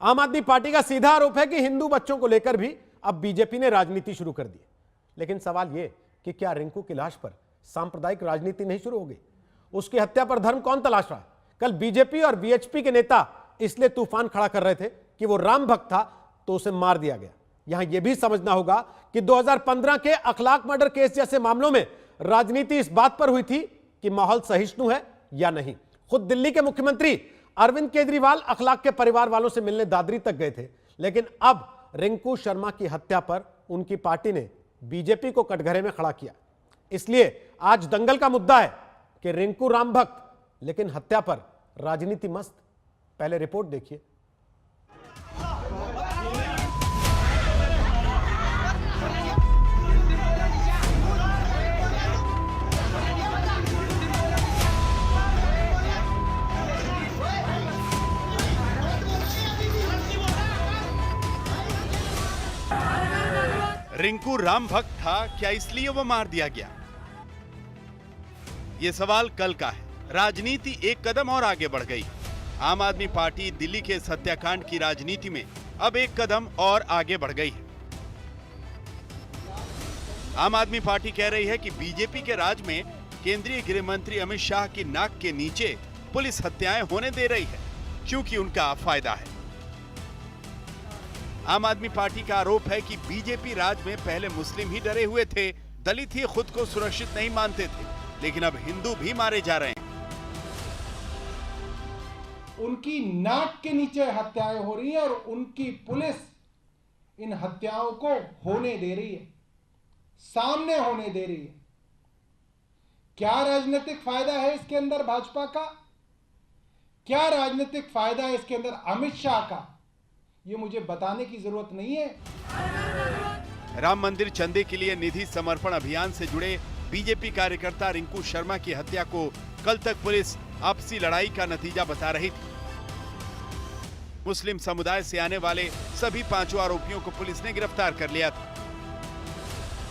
आम आदमी पार्टी का सीधा आरोप है कि हिंदू बच्चों को लेकर भी अब बीजेपी ने राजनीति शुरू कर दी। लेकिन सवाल यह कि क्या रिंकू की लाश पर सांप्रदायिक राजनीति नहीं शुरू हो गई? उसकी हत्या पर धर्म कौन तलाश रहा है? कल बीजेपी और वीएचपी के नेता इसलिए तूफान खड़ा कर रहे थे कि वो राम भक्त था तो उसे मार दिया गया। यहां यह भी समझना होगा कि 2015 के अखलाक मर्डर केस जैसे मामलों में राजनीति इस बात पर हुई थी कि माहौल सहिष्णु है या नहीं। खुद दिल्ली के मुख्यमंत्री अरविंद केजरीवाल अखलाक के परिवार वालों से मिलने दादरी तक गए थे, लेकिन अब रिंकू शर्मा की हत्या पर उनकी पार्टी ने बीजेपी को कटघरे में खड़ा किया। इसलिए आज दंगल का मुद्दा है कि रिंकू राम भक्त, लेकिन हत्या पर राजनीति मस्त। पहले रिपोर्ट देखिए। रिंकू राम भक्त था, क्या इसलिए वो मार दिया गया? ये सवाल कल का है। राजनीति एक कदम और आगे बढ़ गई। आम आदमी पार्टी दिल्ली के इस हत्याकांड की राजनीति में अब एक कदम और आगे बढ़ गई है। आम आदमी पार्टी कह रही है कि बीजेपी के राज में केंद्रीय गृह मंत्री अमित शाह की नाक के नीचे पुलिस हत्याएं होने दे रही है, क्योंकि उनका फायदा है। आम आदमी पार्टी का आरोप है कि बीजेपी राज में पहले मुस्लिम ही डरे हुए थे, दलित ही खुद को सुरक्षित नहीं मानते थे, लेकिन अब हिंदू भी मारे जा रहे हैं। उनकी नाक के नीचे हत्याएं हो रही है और उनकी पुलिस इन हत्याओं को होने दे रही है, सामने होने दे रही है। क्या राजनीतिक फायदा है इसके अंदर भाजपा का? क्या राजनीतिक फायदा है इसके अंदर अमित शाह का? ये मुझे बताने की जरूरत नहीं है। राम मंदिर चंदे के लिए निधि समर्पण अभियान से जुड़े बीजेपी कार्यकर्ता रिंकू शर्मा की हत्या को कल तक पुलिस आपसी लड़ाई का नतीजा बता रही थी। मुस्लिम समुदाय से आने वाले सभी पांचों आरोपियों को पुलिस ने गिरफ्तार कर लिया था,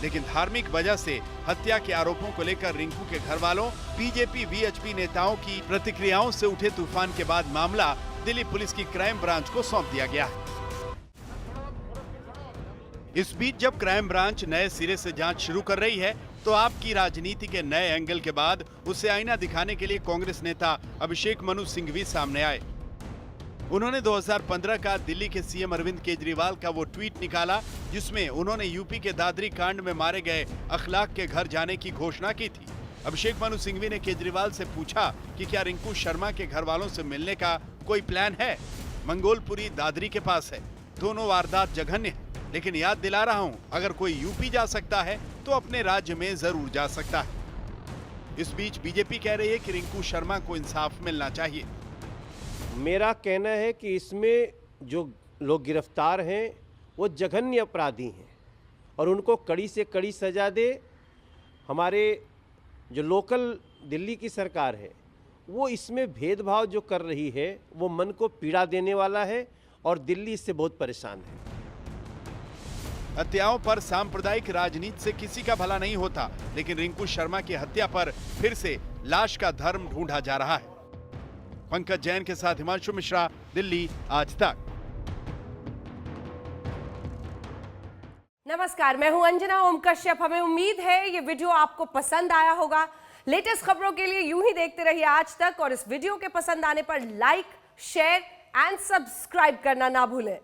लेकिन धार्मिक वजह से हत्या के आरोपों को लेकर रिंकू के घर वालों, बीजेपी वीएचपी नेताओं की प्रतिक्रियाओं से उठे तूफान के बाद मामला दिल्ली पुलिस की क्राइम ब्रांच को सौंप दिया गया है। इस बीच जब क्राइम ब्रांच नए सिरे से जांच शुरू कर रही है, तो आपकी राजनीति के नए एंगल के बाद उसे आईना दिखाने के लिए कांग्रेस नेता अभिषेक मनु सिंघवी सामने आए। उन्होंने 2015 का दिल्ली के सीएम अरविंद केजरीवाल का वो ट्वीट निकाला जिसमें उन्होंने यूपी के दादरी कांड में मारे गए अखलाक के घर जाने की घोषणा की थी। अभिषेक मनु सिंघवी ने केजरीवाल से पूछा कि क्या रिंकू शर्मा के घर वालों से मिलने का कोई प्लान है? मंगोलपुरी दादरी के पास है। दोनों वारदात जघन्य है, लेकिन याद दिला रहा हूं, अगर कोई यूपी जा सकता है तो अपने राज्य में जरूर जा सकता है। इस बीच बीजेपी कह रही है कि रिंकू शर्मा को इंसाफ मिलना चाहिए। मेरा कहना है कि इसमें जो लोग गिरफ्तार हैं वो जघन्य अपराधी हैं और उनको कड़ी से कड़ी सजा दे। हमारे जो लोकल दिल्ली की सरकार है वो इसमें भेदभाव जो कर रही है वो मन को पीड़ा देने वाला है और दिल्ली इससे बहुत परेशान है। हत्याओं पर सांप्रदायिक राजनीति से किसी का भला नहीं होता, लेकिन रिंकू शर्मा की हत्या पर फिर से लाश का धर्म ढूंढा जा रहा है। पंकज जैन के साथ हिमांशु मिश्रा, दिल्ली आज तक। नमस्कार, मैं हूं अंजना ओम कश्यप। हमें उम्मीद है ये वीडियो आपको पसंद आया होगा। लेटेस्ट खबरों के लिए यूं ही देखते रहिए आज तक और इस वीडियो के पसंद आने पर लाइक, शेयर एंड सब्सक्राइब करना ना भूलें।